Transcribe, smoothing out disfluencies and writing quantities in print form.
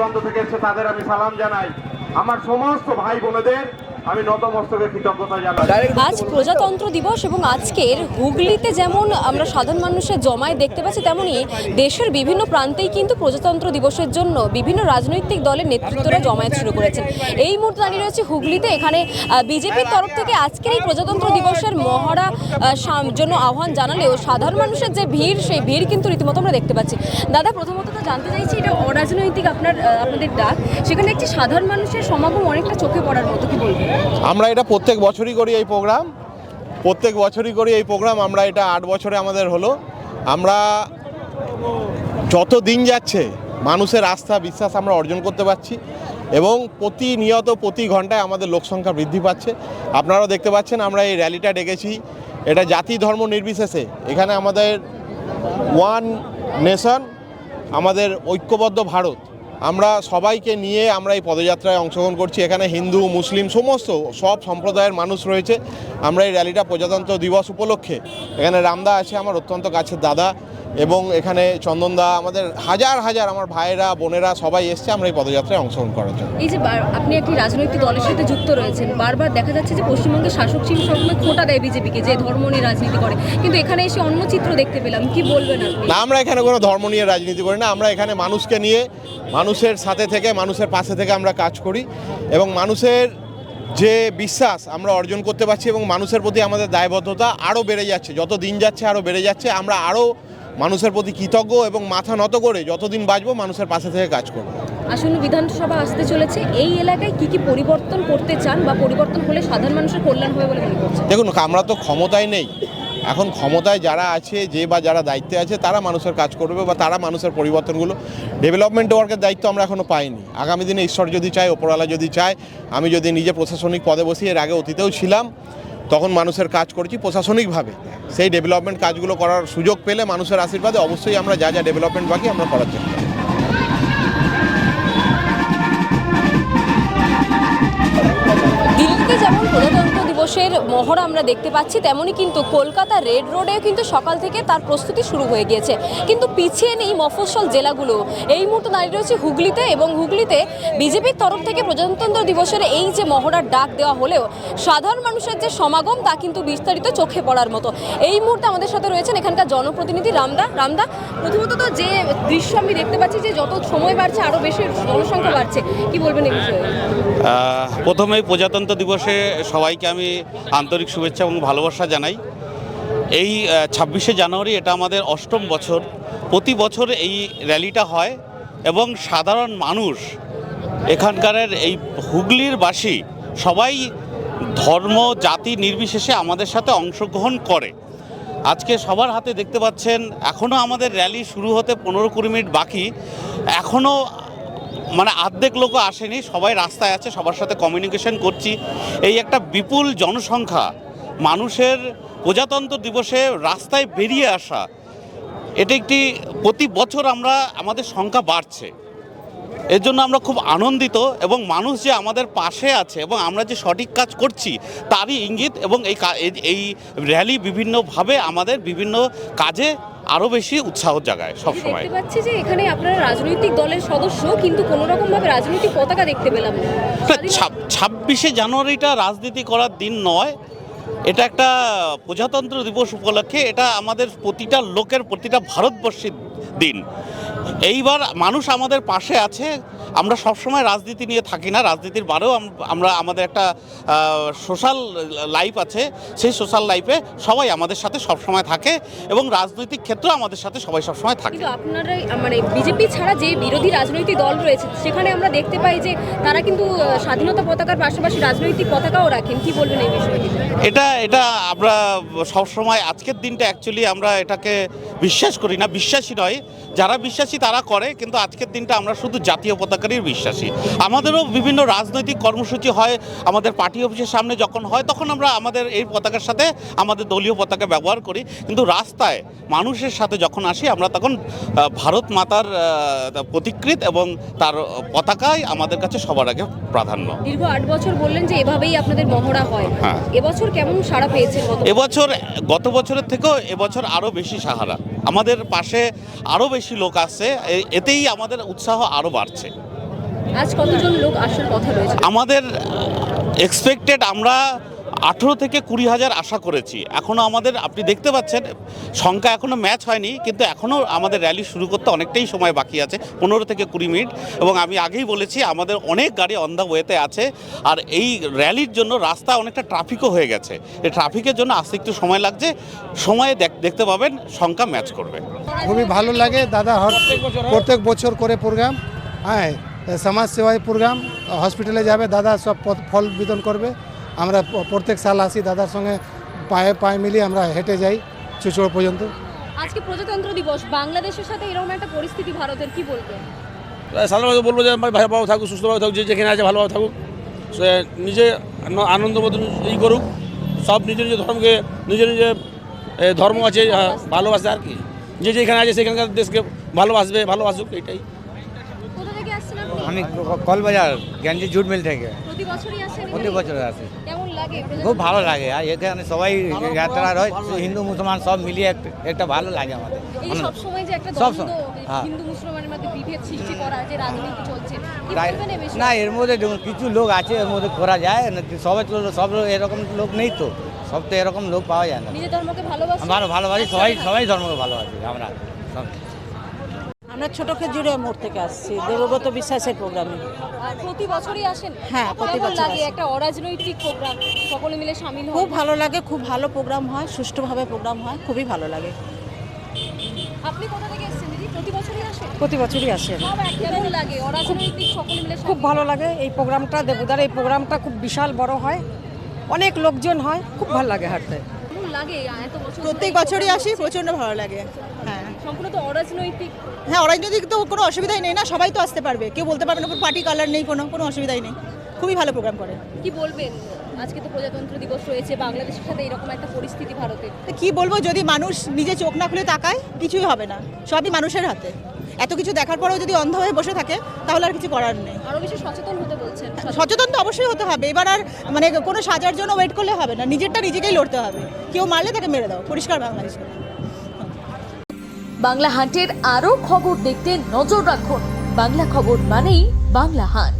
দূরান্ত থেকে এসে তাদের আমি সালাম জানাই। আমার সমস্ত ভাই বোনেদের আমি নতমস্তকে কৃতজ্ঞতা জানাই। আজ প্রজাতন্ত্র দিবস এবং আজকের হুগলিতে যেমন আমরা সাধারণ মানুষের জমায়েত দেখতে পাচ্ছি, তেমনি দেশের বিভিন্ন প্রান্তেই কিন্তু প্রজাতন্ত্র দিবসের জন্য বিভিন্ন রাজনৈতিক দলের নেতৃত্বরা জমায়েত শুরু করেছেন। এই মুহূর্তে দাঁড়িয়ে রয়েছে হুগলিতে। এখানে বিজেপির তরফ থেকে আজকের এই প্রজাতন্ত্র দিবসের মহড়া জন্য আহ্বান জানালেও সাধারণ মানুষের যে ভিড়, সেই ভিড় কিন্তু রীতিমতো আমরা দেখতে পাচ্ছি। দাদা, প্রথমত তো জানতে চাইছি, এটা অরাজনৈতিক আপনাদের ডাক, সেখানে একটি সাধারণ মানুষের সমাগম অনেকটা চোখে পড়ার মতো, কি বলবেন? আমরা এটা প্রত্যেক বছরই করি এই প্রোগ্রাম, আমরা এটা 8 বছরে আমাদের হলো। আমরা যত দিন যাচ্ছে মানুষের আস্থা বিশ্বাস আমরা অর্জন করতে পারছি এবং প্রতিনিয়ত প্রতি ঘন্টায় আমাদের লোক সংখ্যা বৃদ্ধি পাচ্ছে। আপনারাও দেখতে পাচ্ছেন আমরা এই র্যালিটা ডেকেছি, এটা জাতি ধর্ম নির্বিশেষে এখানে আমাদের ওয়ান নেশন, আমাদের ঐক্যবদ্ধ ভারত, আমরা সবাইকে নিয়ে আমরা এই পদযাত্রায় অংশগ্রহণ করছি। এখানে হিন্দু মুসলিম সব সম্প্রদায়ের মানুষ রয়েছে। আমরা এই র্যালিটা প্রজাতন্ত্র দিবস উপলক্ষে, এখানে রামদা আছে আমার অত্যন্ত কাছের দাদা, এবং এখানে চন্দনদা, আমাদের হাজার হাজার আমার ভাইয়েরা বোনেরা সবাই এসছে আমরা এই পদযাত্রায় অংশগ্রহণ করার জন্য। এই যে আপনি একটি রাজনৈতিক দলের সাথে যুক্ত রয়েছেন, বারবার দেখা যাচ্ছে যে পশ্চিমবঙ্গের শাসক ছিল সবসময় খোঁটা দেয় বিজেপিকে, যে ধর্ম নিয়ে রাজনীতি করে, কিন্তু এখানে এসে অন্য চিত্র দেখতে পেলাম, কি বলবেন আপনি? না, আমরা এখানে কোনো ধর্ম নিয়ে রাজনীতি করি না। আমরা এখানে মানুষকে নিয়ে, মানুষের সাথে থেকে, মানুষের পাশে থেকে আমরা কাজ করি এবং মানুষের যে বিশ্বাস আমরা অর্জন করতে পারছি এবং মানুষের প্রতি আমাদের দায়বদ্ধতা আরও বেড়ে যাচ্ছে, যত দিন যাচ্ছে আরও বেড়ে যাচ্ছে। আমরা আরও মানুষের প্রতি কৃতজ্ঞ এবং মাথা নত করে যতদিন বাঁচবো মানুষের পাশে থেকে কাজ করব। আসন্ন বিধানসভা আসতে চলেছে, এই এলাকায় কি পরিবর্তন করতে চান বা পরিবর্তন হলে সাধারণ মানুষের কল্যাণ হবে বলে মনে করছেন? দেখুন, আমরা তো ক্ষমতায় নেই এখন, ক্ষমতায় যারা আছে যারা দায়িত্বে আছে তারা মানুষের কাজ করবে বা তারা মানুষের পরিবর্তনগুলো, ডেভেলপমেন্ট ওয়ার্কের দায়িত্ব আমরা এখনও পাইনি। আগামী দিনে ঈশ্বর যদি চায়, ওপরওয়ালা যদি চায়, আমি যদি নিজে প্রশাসনিক পদে বসি, এর আগে অতীতেও ছিলাম, তখন মানুষের কাজ করেছি প্রশাসনিকভাবে। সেই ডেভেলপমেন্ট কাজগুলো করার সুযোগ পেলে মানুষের আশীর্বাদে অবশ্যই আমরা যা ডেভেলপমেন্ট বাকি আমরা করার চেষ্টা করব। দিল্লিতে যেমন প্রজাতন্ত্র দিবসের মহড়া আমরা দেখতে পাচ্ছি, তেমনই কিন্তু কলকাতা রেড রোডেও কিন্তু সকাল থেকে তার প্রস্তুতি শুরু হয়ে গিয়েছে। কিন্তু পিছিয়ে নেই মফস্বল জেলাগুলো। এই মুহূর্তে দাঁড়িয়ে রয়েছে হুগলিতে, এবং হুগলিতে বিজেপির তরফ থেকে প্রজাতন্ত্র দিবসের এই যে মহড়ার ডাক দেওয়া হলেও সাধারণ মানুষের যে সমাগম তা কিন্তু বিস্তারিত চোখে পড়ার মতো। এই মুহূর্তে আমাদের সাথে রয়েছেন এখানকার জনপ্রতিনিধি রামদা। প্রথমত তো যে দৃশ্য আমি দেখতে পাচ্ছি যে যত সময় বাড়ছে আরও বেশি জনসংখ্যা বাড়ছে, কি বলবেন এই বিষয়ে? প্রথমেই প্রজাতন্ত্র দিবসে সবাইকে আমি আন্তরিক শুভেচ্ছা এবং ভালোবাসা জানাই। এই 26শে জানুয়ারি এটা আমাদের 8ম বছর। প্রতি বছর এই র্যালিটা হয় এবং সাধারণ মানুষ, এখানকার এই হুগলির বাসী সবাই ধর্ম জাতি নির্বিশেষে আমাদের সাথে অংশগ্রহণ করে। আজকে সবার হাতে দেখতে পাচ্ছেন, এখনও আমাদের র্যালি শুরু হতে 15-20 মিনিট বাকি, এখনও অর্ধেক লোকও আসেনি, সবাই রাস্তায় আছে, সবার সাথে কমিউনিকেশন করছি। এই একটা বিপুল জনসংখ্যা মানুষের প্রজাতন্ত্র দিবসে রাস্তায় বেরিয়ে আসা, এটা একটি প্রতি বছর আমাদের সংখ্যা বাড়ছে। এর জন্য আমরা খুব আনন্দিত এবং মানুষ যে আমাদের পাশে আছে এবং আমরা যে সঠিক কাজ করছি তারই ইঙ্গিত। এবং এই র্যালি বিভিন্নভাবে আমাদের বিভিন্ন কাজে আরও বেশি উৎসাহ জাগায় সবসময়। দেখতে পাচ্ছি যে এখানে আপনারা রাজনৈতিক দলের সদস্য, কিন্তু কোনো রকমভাবে রাজনৈতিক পতাকা দেখতে পেলাম না। 26শে জানুয়ারিটা রাজনীতি করার দিন নয়, এটা একটা প্রজাতন্ত্র দিবস উপলক্ষে, এটা আমাদের প্রতিটা লোকের, প্রতিটা ভারতবর্ষের দিন। এইবার মানুষ আমাদের পাশে আছে। আমরা সবসময় রাজনীতি নিয়ে থাকি না, রাজনীতির বারেও আমরা আমাদের একটা সোশ্যাল লাইফ আছে, সেই সোশ্যাল লাইফে সবাই আমাদের সাথে সবসময় থাকে এবং রাজনৈতিক ক্ষেত্রেও আমাদের সাথে সবাই সবসময় থাকে। কিন্তু আপনারা বিজেপি ছাড়া যে বিরোধী রাজনৈতিক দল রয়েছে, সেখানে আমরা দেখতে পাই যে তারা কিন্তু স্বাধীনতা পতাকার পাশাপাশি রাজনৈতিক পতাকাও রাখেন, কি বলবেন এই বিষয়ে? এটা আমরা সবসময়, আজকের দিনটা অ্যাকচুয়ালি আমরা এটাকে বিশ্বাস করি না, বিশ্বাসী নয়। যারা বিশ্বাসী তারা করে, কিন্তু আজকের দিনটা আমরা শুধু জাতীয় পতাকারই বিশ্বাসী। আমাদেরও বিভিন্ন রাজনৈতিক কর্মসূচি হয়, আমাদের পার্টি অফিসের সামনে যখন হয় তখন আমরা আমাদের এই পতাকার সাথে আমাদের দলীয় পতাকা ব্যবহার করি, কিন্তু রাস্তায় মানুষের সাথে যখন আসি আমরা তখন ভারত মাতার প্রতিকৃত এবং তার পতাকাই আমাদের কাছে সবার আগে প্রাধান্য। দীর্ঘ 8 বছর বললেন যে এভাবেই আপনাদের মহড়া হয়, হ্যাঁ। এবছর কেমন সাড়া পেয়েছেন? এবছর গত বছরের থেকেও এবছর আরও বেশি সাহারা, আমাদের পাশে আরও বেশি লোক আসছে, এতেই আমাদের উৎসাহ আরও বাড়ছে। আজ কতজন লোক আসার কথা রয়েছে? আমাদের এক্সপেক্টেড আমরা 18 থেকে 20,000 আশা করেছি। এখনও আমাদের, আপনি দেখতে পাচ্ছেন সংখ্যা এখনও ম্যাচ হয়নি, কিন্তু এখনও আমাদের র্যালি শুরু করতে অনেকটাই সময় বাকি আছে, 15 থেকে 20 মিনিট। এবং আমি আগেই বলেছি আমাদের অনেক গাড়ি অন দ্য ওয়েতে আছে। আর এই র্যালির জন্য রাস্তা অনেকটা ট্রাফিকও হয়ে গেছে। এই ট্রাফিকের জন্য আসতে একটু সময় লাগছে, সময়ে দেখতে পাবেন সংখ্যা ম্যাচ করবে। খুবই ভালো লাগে দাদা, প্রত্যেক বছর করে প্রোগ্রাম, হ্যাঁ সমাজ সেবায় প্রোগ্রাম, হসপিটালে যাবে দাদা, সব ফল বিতরণ করবে। আমরা প্রত্যেক সাল আসি দাদার সঙ্গে, পায়ে পায়ে মিলিয়ে আমরা হেঁটে যাই চুচড় পর্যন্ত। আজকে প্রজাতন্ত্র দিবস, বাংলাদেশের সাথে এরকম একটা পরিস্থিতি ভারতের, কি বলবেন? সাধারণত বলবো যে ভালোভাবে থাকুক, সুস্থভাবে থাকুক, যে যেখানে আছে ভালোভাবে থাকুক, সে নিজে আনন্দ মতন ই করুক, সব নিজের নিজের ধর্মকে, নিজের নিজের ধর্ম আছে ভালোবাসে, আর কি যে যেখানে আছে সেখানকার দেশকে ভালোবাসুক, এইটাই। কোথা থেকে আসছেন আপনি? আমি কলবাজার গ্যাঞ্জি জুট মিল থেকে প্রতি বছরই আসেন? প্রতি বছর আসি। কেমন লাগে? খুব ভালো লাগে, আর এখানে সবাই যাত্রা হয়, হিন্দু মুসলমান সব মিলিয়ে একটা ভালো লাগে আমাদের। এই সব সময় যে একটা সব দ্বন্দ্ব, সময়, হ্যাঁ। হিন্দু মুসলমানের মধ্যে বিভেদ সৃষ্টি করা, যে রাজনীতি চলছে, কি তাই বলবেন এই বিষয়ে? না, এর মধ্যে দেখুন কিছু লোক আছে, এর মধ্যে করা যায় না, সবাই তো সব এরকম লোক নেই, তো সব তো এরকম লোক পাওয়া যায় না। নিজের ধর্মকে ভালোবাসেন? ভালোবাসি, সবাই ধর্মকে ভালোবাসি আমরা সব। আমরা ছোট খেজুরে মোড় থেকে আসছি, দেবব্রত বিশ্বাসের প্রোগ্রামে। আর প্রতি বছরই আসেন? হ্যাঁ, প্রতি কেমন বছর লাগে আসি। একটা অরাজনৈতিক প্রোগ্রাম, সকলে মিলে শামিল খুব হন? ভালো লাগে, খুব ভালো প্রোগ্রাম হয়, সুষ্ঠুভাবে প্রোগ্রাম হয়, খুবই ভালো লাগে। আপনি কোথা থেকে এসেছেন দিদি? প্রতি বছরই আসেন? প্রতি বছরই আসে। কেমন লাগে অরাজনৈতিক সকলে মিলে খুব ভালো লাগে এই প্রোগ্রামটা, দেবুদার এই প্রোগ্রামটা খুব বিশাল বড় হয়, অনেক লোকজন হয়, খুব ভালো লাগে হাঁটতে। কেমন লাগে এত বছর? প্রত্যেক বছরই আসি, প্রচণ্ড ভালো লাগে। হ্যাঁ সম্পূর্ণ তো অরাজনৈতিক। হ্যাঁ, অরাজনৈতিক তো কোনো অসুবিধাই নেই না, সবাই তো আসতে পারবে, কেউ বলতে পারবে না কোনো পার্টি কালার নেই, কোনো অসুবিধাই নেই, খুবই ভালো প্রোগ্রাম করে। কি বলবেন, আজকে তো প্রজাতন্ত্র দিবস রয়েছে, বাংলাদেশের সাথে এরকম একটা পরিস্থিতি ভারতের, তো কি বলবো, যদি মানুষ নিজে চোখ না খুলে তাকায় কিছুই হবে না, সবই মানুষের হাতে। এত কিছু দেখার পরেও যদি অন্ধ হয়ে বসে থাকে তাহলে আর কিছু করার নেই। আরো বেশি সচেতন হতে বলছেন? সচেতন তো অবশ্যই হতে হবে, এবার আর মানে কোনো সাজার জন্য ওয়েট করলে হবে না, নিজেরটা নিজেকেই লড়তে হবে, কেউ মারলে তাকে মেরে দাও, পরিষ্কার বাংলাদেশ। বাংলা হাটের আরও খবর দেখতে নজর রাখুন। বাংলা খবর মানেই বাংলা হাট।